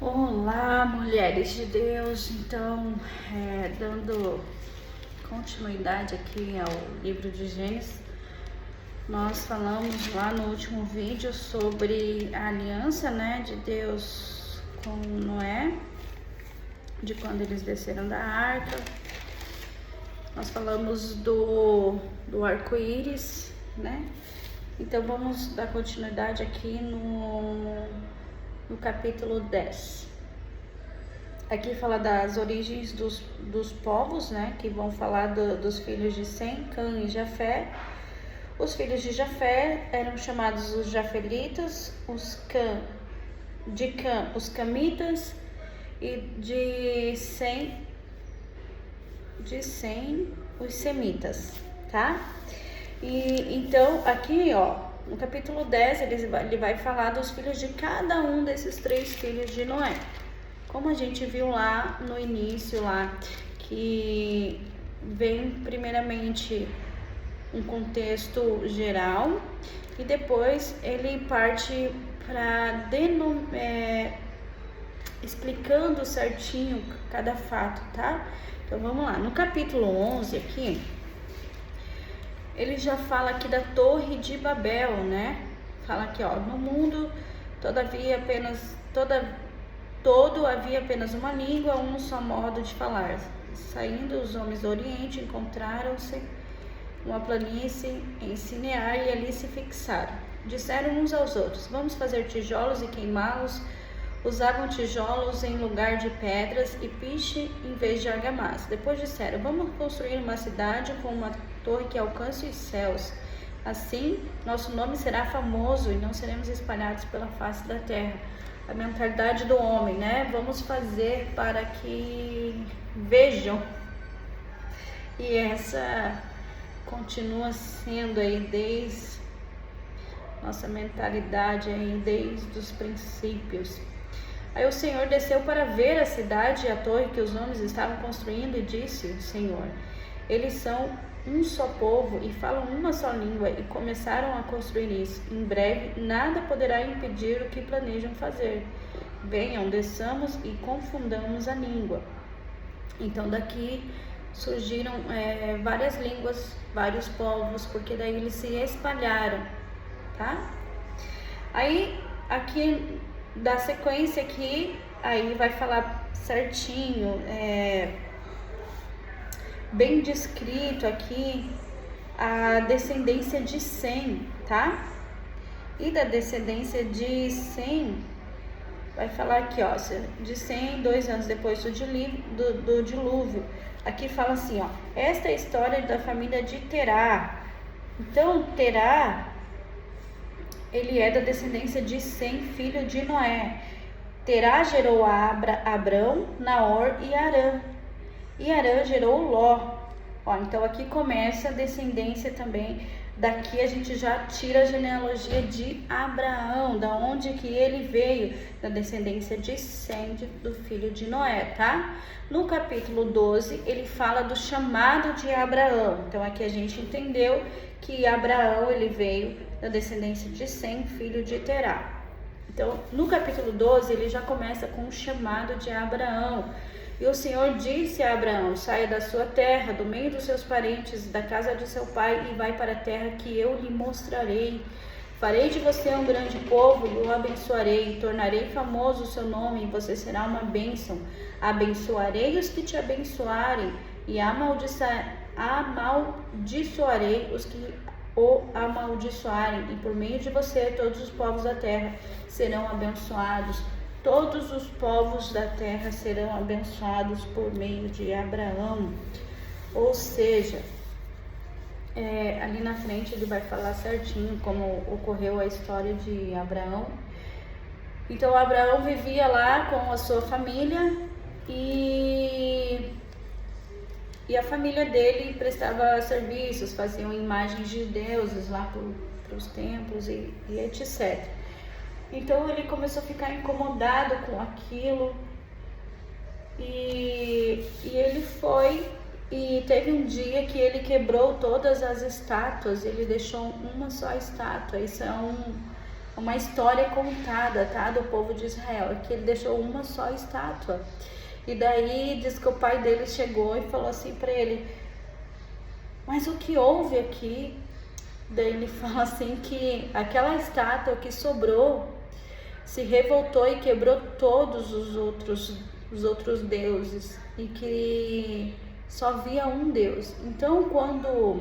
Olá, mulheres de Deus. Então, dando continuidade aqui ao livro de Gênesis, nós falamos lá no último vídeo sobre a aliança, de Deus com Noé, de quando eles desceram da arca. Nós falamos do arco-íris, Então, vamos dar continuidade aqui no capítulo 10. Aqui fala das origens dos povos, que vão falar dos filhos de Sem, Cã e Jafé. Os filhos de Jafé eram chamados os jafelitas, de Cã, os camitas, e de Sem, os semitas, tá? E então aqui, no capítulo 10, ele vai falar dos filhos de cada um desses 3 filhos de Noé. Como a gente viu lá no início, que vem primeiramente um contexto geral e depois ele parte para explicando certinho cada fato, tá? Então vamos lá, no capítulo 11 aqui, ele já fala aqui da Torre de Babel, Fala aqui, no mundo todo havia apenas uma língua, um só modo de falar. Saindo os homens do Oriente, encontraram-se uma planície em Sinear e ali se fixaram. Disseram uns aos outros: vamos fazer tijolos e queimá-los. Usavam tijolos em lugar de pedras e piche em vez de argamassa. Depois disseram: vamos construir uma cidade com uma torre que alcance os céus. Assim, nosso nome será famoso e não seremos espalhados pela face da terra. A mentalidade do homem, Vamos fazer para que vejam. E essa continua sendo aí desde nossa mentalidade aí desde os princípios. Aí o Senhor desceu para ver a cidade e a torre que os homens estavam construindo e disse: Senhor, eles são um só povo e falam uma só língua e começaram a construir isso. Em breve, nada poderá impedir o que planejam fazer. Venham, desçamos e confundamos a língua. Então daqui surgiram várias línguas, vários povos, porque daí eles se espalharam, tá? Aí, aqui, da sequência aqui, aí vai falar certinho, bem descrito aqui, a descendência de Sem, tá? E da descendência de Sem, vai falar aqui, de 100, 2 anos depois do dilúvio. Aqui fala assim, esta é a história da família de Terá. Então, Terá, ele é da descendência de Sem, filho de Noé. Terá gerou Abrão, Naor e Harã. E Harã gerou Ló. Então aqui começa a descendência também. Daqui a gente já tira a genealogia de Abraão, da onde que ele veio, da descendência de Sem, do filho de Noé, tá? No capítulo 12, ele fala do chamado de Abraão. Então aqui a gente entendeu que Abraão, ele veio da descendência de Sem, filho de Terá. Então, no capítulo 12, ele já começa com o chamado de Abraão. E o Senhor disse a Abraão: saia da sua terra, do meio dos seus parentes, da casa de seu pai, e vai para a terra que eu lhe mostrarei. Farei de você um grande povo e o abençoarei. Tornarei famoso o seu nome e você será uma bênção. Abençoarei os que te abençoarem e amaldiçoarei os que o amaldiçoarem. E por meio de você todos os povos da terra serão abençoados. Todos os povos da terra serão abençoados por meio de Abraão. Ou seja, ali na frente ele vai falar certinho como ocorreu a história de Abraão. Então Abraão vivia lá com a sua família e a família dele prestava serviços, faziam imagens de deuses lá para os templos e etc. Então ele começou a ficar incomodado com aquilo e ele foi e teve um dia que ele quebrou todas as estátuas, ele deixou uma só estátua. Isso é uma história contada, tá, do povo de Israel, que ele deixou uma só estátua. E daí diz que o pai dele chegou e falou assim para ele: mas o que houve aqui? Daí ele fala assim que aquela estátua que sobrou se revoltou e quebrou todos os outros deuses, e que só via um Deus. Então, quando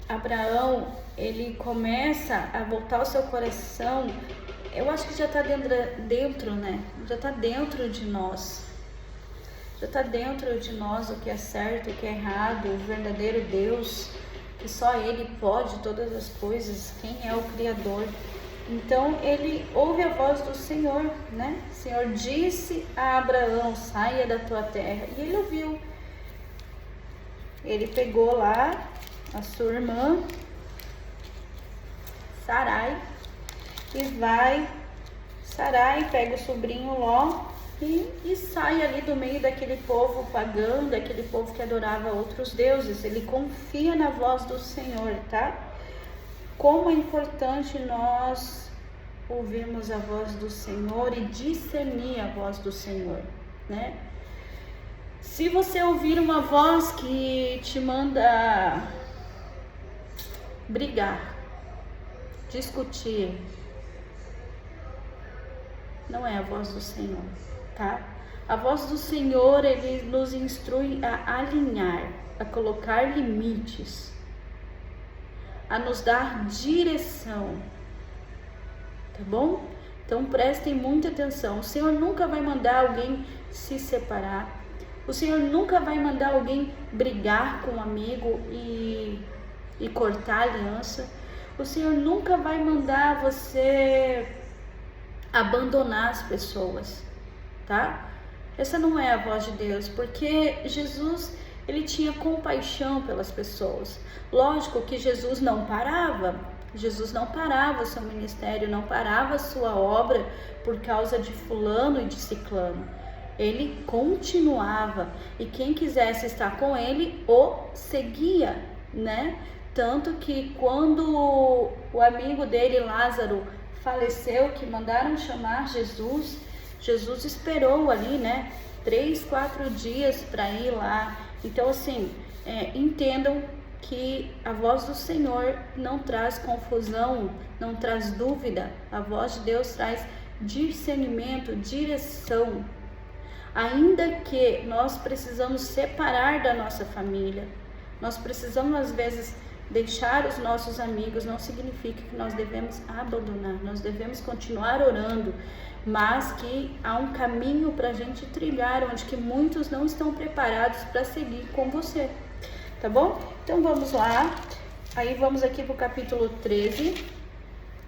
Abraão ele começa a voltar o seu coração, eu acho que já está dentro, né? Já está dentro de nós. Já está dentro de nós o que é certo, o que é errado, o verdadeiro Deus, que só Ele pode todas as coisas, quem é o Criador. Então ele ouve a voz do Senhor, né? O Senhor disse a Abraão: saia da tua terra. E ele ouviu. Ele pegou lá a sua irmã Sarai e vai. Sarai pega o sobrinho Ló e sai ali do meio daquele povo pagão, daquele povo que adorava outros deuses. Ele confia na voz do Senhor, tá? Como é importante nós ouvirmos a voz do Senhor e discernir a voz do Senhor, né? Se você ouvir uma voz que te manda brigar, discutir, não é a voz do Senhor, tá? A voz do Senhor, ele nos instrui a alinhar, a colocar limites, a nos dar direção, tá bom? Então prestem muita atenção. O Senhor nunca vai mandar alguém se separar. O Senhor nunca vai mandar alguém brigar com um amigo e cortar a aliança. O Senhor nunca vai mandar você abandonar as pessoas, tá? Essa não é a voz de Deus, porque Jesus, ele tinha compaixão pelas pessoas. Lógico que Jesus não parava seu ministério, não parava a sua obra por causa de fulano e de ciclano. Ele continuava, e quem quisesse estar com ele, o seguia, né? Tanto que quando o amigo dele, Lázaro, faleceu, que mandaram chamar Jesus, Jesus esperou ali, né? 3, 4 dias para ir lá. Então, assim, entendam que a voz do Senhor não traz confusão, não traz dúvida. A voz de Deus traz discernimento, direção. Ainda que nós precisamos separar da nossa família, nós precisamos às vezes deixar os nossos amigos, não significa que nós devemos abandonar, nós devemos continuar orando, mas que há um caminho para a gente trilhar, onde que muitos não estão preparados para seguir com você, tá bom? Então vamos lá, aí vamos aqui para o capítulo 13,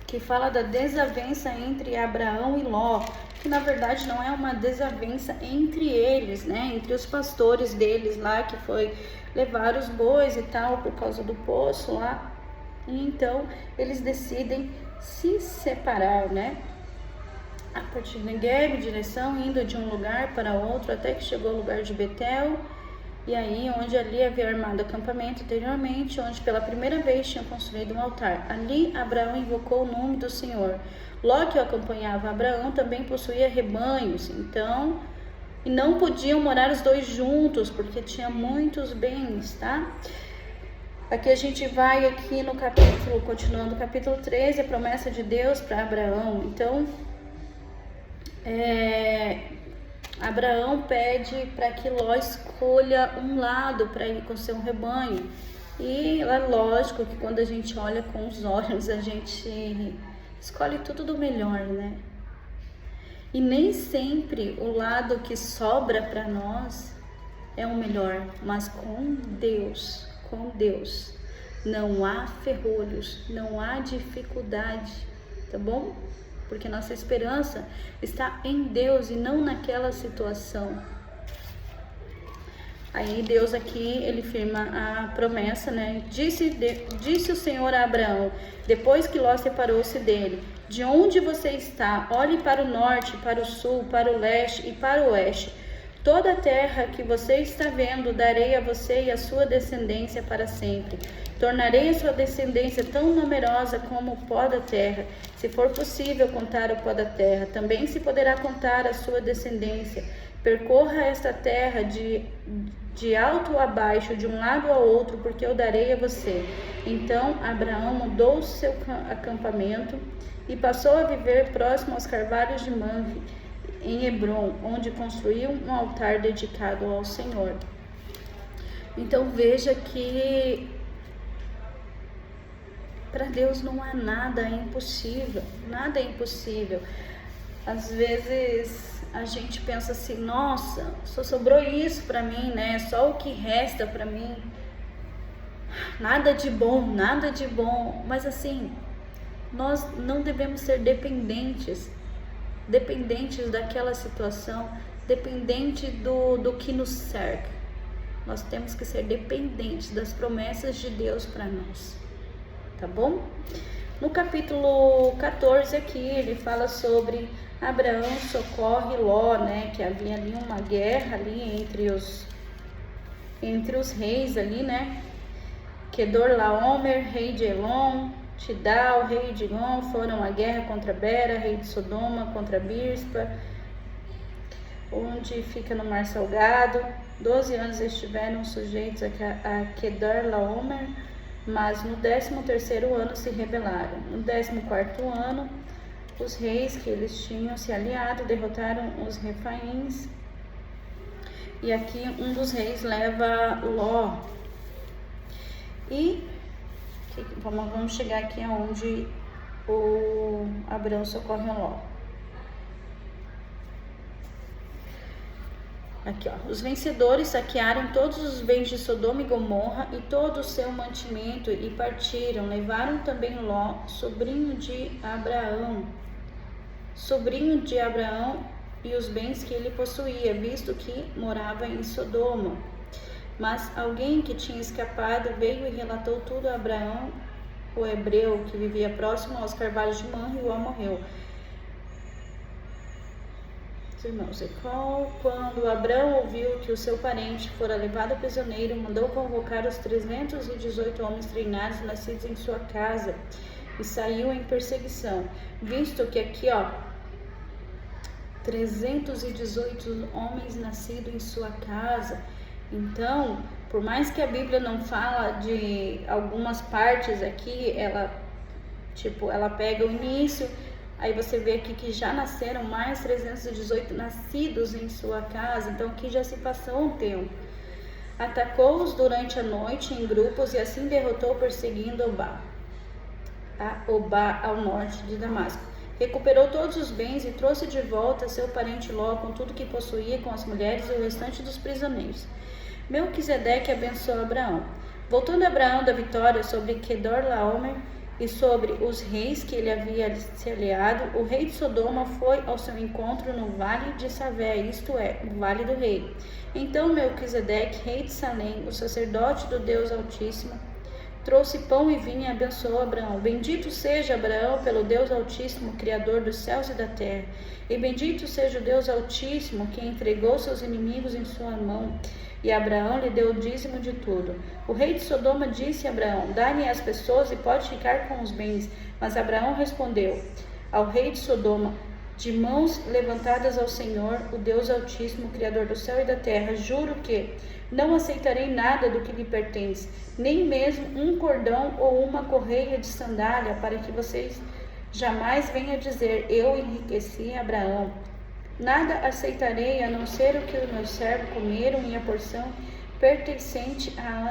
que fala da desavença entre Abraão e Ló, que na verdade não é uma desavença entre eles, né? Entre os pastores deles lá, que foi levar os bois e tal, por causa do poço lá. E então eles decidem se separar, né? A partir de Negueb, direção, indo de um lugar para outro, até que chegou ao lugar de Betel. E aí, onde ali havia armado acampamento anteriormente, onde pela primeira vez tinha construído um altar. Ali, Abraão invocou o nome do Senhor. Ló, que o acompanhava Abraão, também possuía rebanhos, então, e não podiam morar os dois juntos, porque tinha muitos bens, tá? Aqui a gente vai aqui no capítulo, continuando o capítulo 13, a promessa de Deus para Abraão. Então, Abraão pede para que Ló escolha um lado para ir com seu rebanho. E é lógico que quando a gente olha com os olhos, a gente escolhe tudo do melhor, né? E nem sempre o lado que sobra para nós é o melhor, mas com Deus, não há ferrolhos, não há dificuldade, tá bom? Porque nossa esperança está em Deus e não naquela situação. Aí Deus aqui, ele firma a promessa, né? Disse o Senhor a Abraão, depois que Ló separou-se dele: de onde você está? Olhe para o norte, para o sul, para o leste e para o oeste. Toda a terra que você está vendo, darei a você e a sua descendência para sempre. Tornarei a sua descendência tão numerosa como o pó da terra. Se for possível contar o pó da terra, também se poderá contar a sua descendência. Percorra esta terra de alto a baixo, de um lado ao outro, porque eu darei a você. Então Abraão mudou seu acampamento e passou a viver próximo aos carvalhos de Mamre, em Hebrom, onde construiu um altar dedicado ao Senhor. Então veja que para Deus não há nada impossível, nada é impossível. Às vezes a gente pensa assim, nossa, só sobrou isso para mim, né? Só o que resta para mim. Nada de bom, nada de bom. Mas assim, nós não devemos ser dependentes daquela situação, dependente do que nos cerca. Nós temos que ser dependentes das promessas de Deus para nós, tá bom? No capítulo 14 aqui, ele fala sobre Abraão socorre Ló, né? Que havia ali uma guerra ali entre os reis ali, né? Kedorlaomer, rei de Elon, Tidal, rei de Gon, foram à guerra contra Bera, rei de Sodoma, contra Birspa, onde fica no Mar Salgado. 12 anos estiveram sujeitos a Kedorlaomer, mas no 13º ano se rebelaram. No 14º ano, os reis que eles tinham se aliado derrotaram os Refaíns. E aqui um dos reis leva Ló. E vamos chegar aqui aonde o Abraão socorre Ló. Aqui, ó. Os vencedores saquearam todos os bens de Sodoma e Gomorra e todo o seu mantimento e partiram. Levaram também Ló, sobrinho de Abraão, e os bens que ele possuía, visto que morava em Sodoma. Mas alguém que tinha escapado veio e relatou tudo a Abraão, o hebreu, que vivia próximo aos carvalhos de Mamre, e o morreu. Irmãos, quando Abraão ouviu que o seu parente fora levado prisioneiro, mandou convocar os 318 homens treinados nascidos em sua casa e saiu em perseguição. Visto que aqui, 318 homens nascidos em sua casa. Então, por mais que a Bíblia não fala de algumas partes aqui, ela pega o início. Aí você vê aqui que já nasceram mais 318 nascidos em sua casa, então aqui já se passou um tempo. Atacou-os durante a noite em grupos e assim derrotou, perseguindo Obá ao norte de Damasco. Recuperou todos os bens e trouxe de volta seu parente Ló com tudo que possuía, com as mulheres e o restante dos prisioneiros. Melquisedeque abençoou Abraão. Voltando Abraão da vitória sobre Kedorlaomer e sobre os reis que ele havia se aliado, o rei de Sodoma foi ao seu encontro no vale de Savé, isto é, o vale do rei. Então Melquisedeque, rei de Salém, o sacerdote do Deus Altíssimo, trouxe pão e vinho e abençoou Abraão. Bendito seja Abraão pelo Deus Altíssimo, Criador dos céus e da terra. E bendito seja o Deus Altíssimo, que entregou seus inimigos em sua mão. E Abraão lhe deu o dízimo de tudo. O rei de Sodoma disse a Abraão: dá-me as pessoas e pode ficar com os bens. Mas Abraão respondeu ao rei de Sodoma: de mãos levantadas ao Senhor, o Deus Altíssimo, Criador do céu e da terra, juro que não aceitarei nada do que lhe pertence, nem mesmo um cordão ou uma correia de sandália, para que vocês jamais venham dizer: eu enriqueci Abraão. Nada aceitarei a não ser o que os meus servos comeram e a porção pertencente a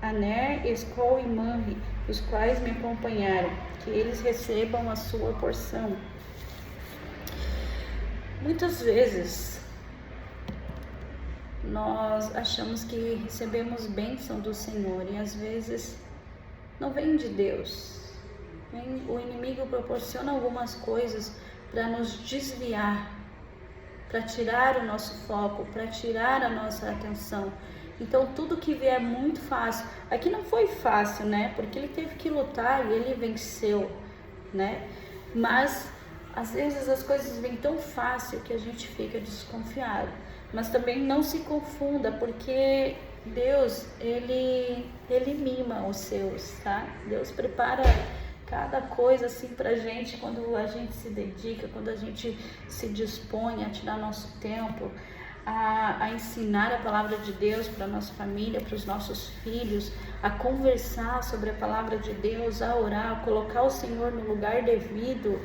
Aner, Escol e Mamre, os quais me acompanharam, que eles recebam a sua porção. Muitas vezes nós achamos que recebemos bênção do Senhor e às vezes não vem de Deus. O inimigo proporciona algumas coisas para nos desviar, para tirar o nosso foco, para tirar a nossa atenção. Então tudo que vier muito fácil, aqui não foi fácil, né? Porque ele teve que lutar e ele venceu, né? Mas às vezes as coisas vêm tão fácil que a gente fica desconfiado. Mas também não se confunda, porque Deus, ele mima os seus, tá? Deus prepara cada coisa assim pra gente quando a gente se dedica, quando a gente se dispõe a tirar nosso tempo, a ensinar a palavra de Deus para nossa família, para os nossos filhos, a conversar sobre a palavra de Deus, a orar, a colocar o Senhor no lugar devido.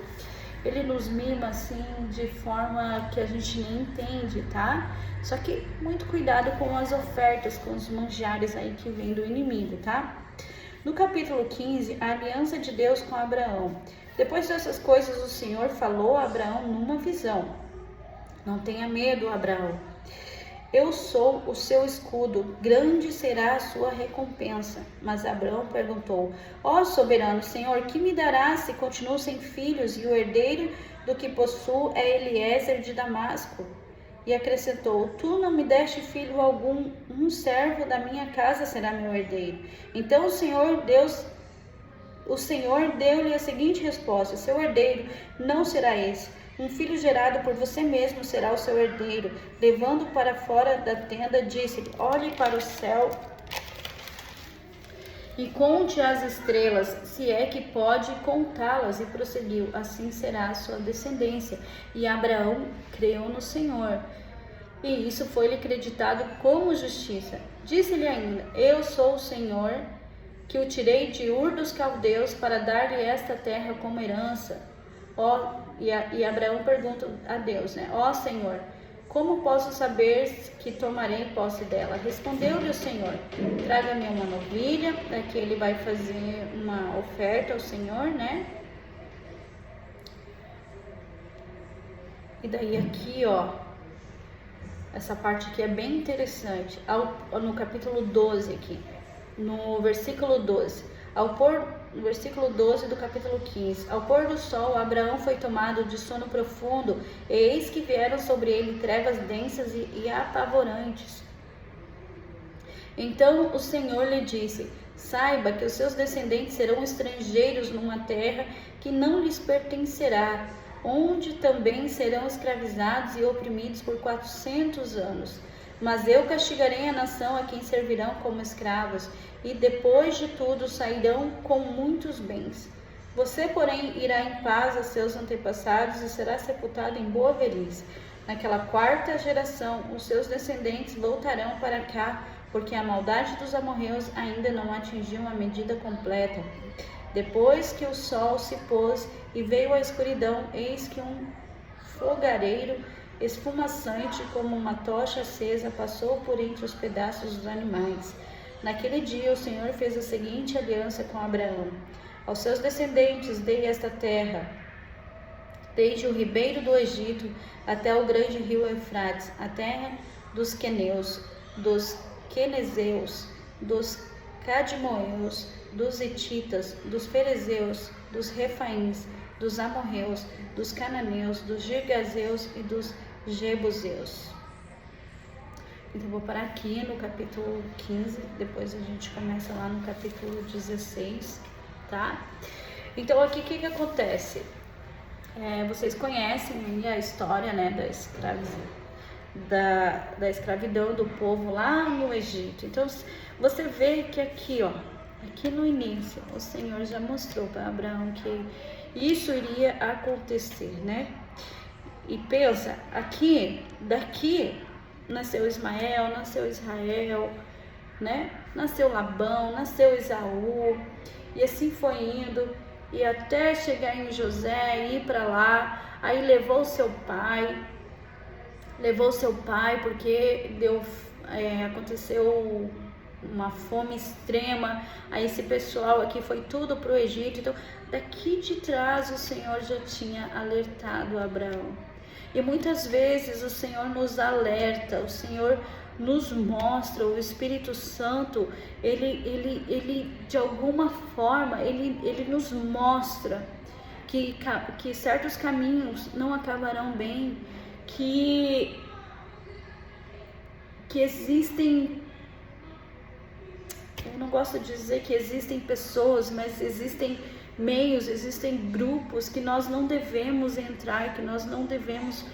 Ele nos mima assim de forma que a gente nem entende, tá? Só que muito cuidado com as ofertas, com os manjares aí que vem do inimigo, tá? No capítulo 15, a aliança de Deus com Abraão. Depois dessas coisas, o Senhor falou a Abraão numa visão. Não tenha medo, Abraão. Eu sou o seu escudo, grande será a sua recompensa. Mas Abraão perguntou: ó soberano Senhor, que me darás se continuo sem filhos e o herdeiro do que possuo é Eliezer de Damasco? E acrescentou: tu não me deste filho algum, um servo da minha casa será meu herdeiro. Então o Senhor deu-lhe a seguinte resposta: seu herdeiro não será esse. Um filho gerado por você mesmo será o seu herdeiro. Levando para fora da tenda, disse-lhe: olhe para o céu e conte as estrelas, se é que pode contá-las. E prosseguiu: assim será a sua descendência. E Abraão creu no Senhor, e isso foi-lhe acreditado como justiça. Disse-lhe ainda: eu sou o Senhor, que o tirei de Ur dos Caldeus para dar-lhe esta terra como herança. E Abraão pergunta a Deus, né? Ó Senhor, como posso saber que tomarei posse dela? Respondeu-lhe o Senhor: traga-me uma novilha. Daqui ele vai fazer uma oferta ao Senhor, né? E daí aqui, ó, essa parte aqui é bem interessante. No capítulo 12 aqui, no versículo 12. No versículo 12 do capítulo 15. Ao pôr do sol, Abraão foi tomado de sono profundo, e eis que vieram sobre ele trevas densas e apavorantes. Então o Senhor lhe disse: saiba que os seus descendentes serão estrangeiros numa terra que não lhes pertencerá, onde também serão escravizados e oprimidos por 400 anos. Mas eu castigarei a nação a quem servirão como escravos, e depois de tudo sairão com muitos bens. Você, porém, irá em paz a seus antepassados e será sepultado em boa velhice. Naquela quarta geração, os seus descendentes voltarão para cá, porque a maldade dos amorreus ainda não atingiu uma medida completa. Depois que o sol se pôs e veio a escuridão, eis que um fogareiro esfumaçante como uma tocha acesa passou por entre os pedaços dos animais. Naquele dia o Senhor fez a seguinte aliança com Abraão: aos seus descendentes dei esta terra, desde o ribeiro do Egito até o grande rio Eufrates, a terra dos queneus, dos quenezeus, dos cadmoeus, dos hititas, dos ferezeus, dos refaíns, dos amorreus, dos cananeus, dos girgazeus e dos jebuseus. Então vou parar aqui no capítulo 15, depois a gente começa lá no capítulo 16, tá? Então aqui o que acontece? Vocês conhecem a história, né, da escravidão do povo lá no Egito. Então você vê que aqui, ó, aqui no início, o Senhor já mostrou para Abraão que isso iria acontecer, né? E pensa, daqui nasceu Ismael, nasceu Israel, né? Nasceu Labão, nasceu Esaú, e assim foi indo, e até chegar em José, ir para lá. Aí levou seu pai porque aconteceu uma fome extrema. Aí esse pessoal aqui foi tudo para o Egito. Então daqui de trás o Senhor já tinha alertado Abraão. E muitas vezes o Senhor nos alerta, o Senhor nos mostra, o Espírito Santo, ele de alguma forma, ele nos mostra que certos caminhos não acabarão bem, que existem, eu não gosto de dizer que existem pessoas, mas existem meios, existem grupos que nós não devemos entrar, que nós não devemos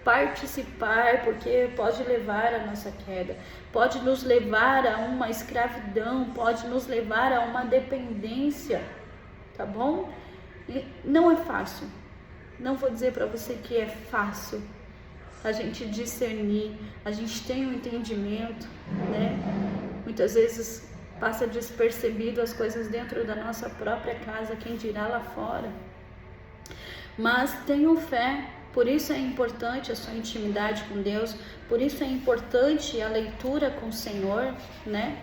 participar, porque pode levar à nossa queda, pode nos levar a uma escravidão, pode nos levar a uma dependência, tá bom? E não é fácil, não vou dizer para você que é fácil a gente discernir, a gente tem um entendimento, né? Muitas vezes passa despercebido as coisas dentro da nossa própria casa, quem dirá lá fora. Mas tenham fé, por isso é importante a sua intimidade com Deus, por isso é importante a leitura com o Senhor, né?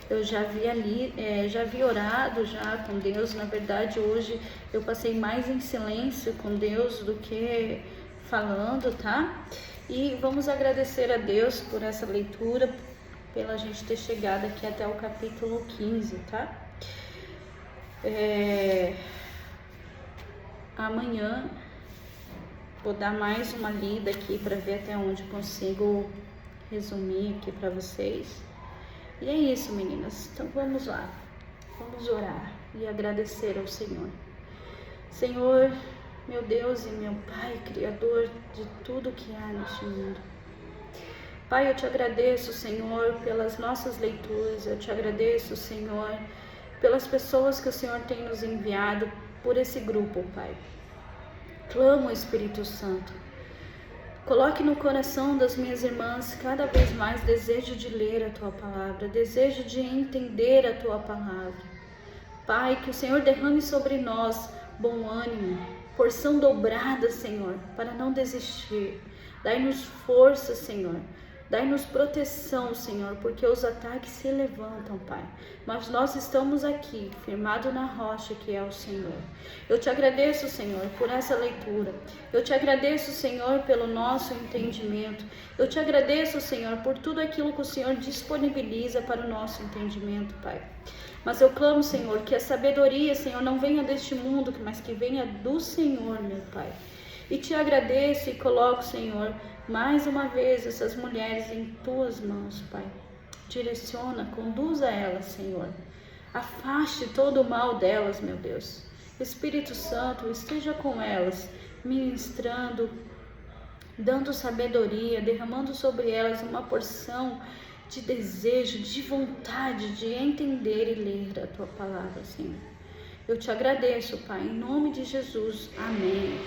Eu já vi orado já com Deus. Na verdade, hoje eu passei mais em silêncio com Deus do que falando, tá? E vamos agradecer a Deus por essa leitura, pela gente ter chegado aqui até o capítulo 15, tá? Amanhã vou dar mais uma lida aqui para ver até onde consigo resumir aqui para vocês. E é isso, meninas. Então vamos lá. Vamos orar e agradecer ao Senhor. Senhor, meu Deus e meu Pai, Criador de tudo que há neste mundo. Pai, eu te agradeço, Senhor, pelas nossas leituras. Eu te agradeço, Senhor, pelas pessoas que o Senhor tem nos enviado por esse grupo, Pai. Clamo, Espírito Santo. Coloque no coração das minhas irmãs cada vez mais desejo de ler a Tua palavra, desejo de entender a Tua palavra. Pai, que o Senhor derrame sobre nós bom ânimo, porção dobrada, Senhor, para não desistir. Dai-nos força, Senhor. Dai-nos proteção, Senhor, porque os ataques se levantam, Pai. Mas nós estamos aqui, firmados na rocha que é o Senhor. Eu te agradeço, Senhor, por essa leitura. Eu te agradeço, Senhor, pelo nosso entendimento. Eu te agradeço, Senhor, por tudo aquilo que o Senhor disponibiliza para o nosso entendimento, Pai. Mas eu clamo, Senhor, que a sabedoria, Senhor, não venha deste mundo, mas que venha do Senhor, meu Pai. E te agradeço e coloco, Senhor, mais uma vez essas mulheres em Tuas mãos, Pai. Direciona, conduza elas, Senhor. Afaste todo o mal delas, meu Deus. Espírito Santo, esteja com elas, ministrando, dando sabedoria, derramando sobre elas uma porção de desejo, de vontade de entender e ler a Tua palavra, Senhor. Eu te agradeço, Pai, em nome de Jesus. Amém.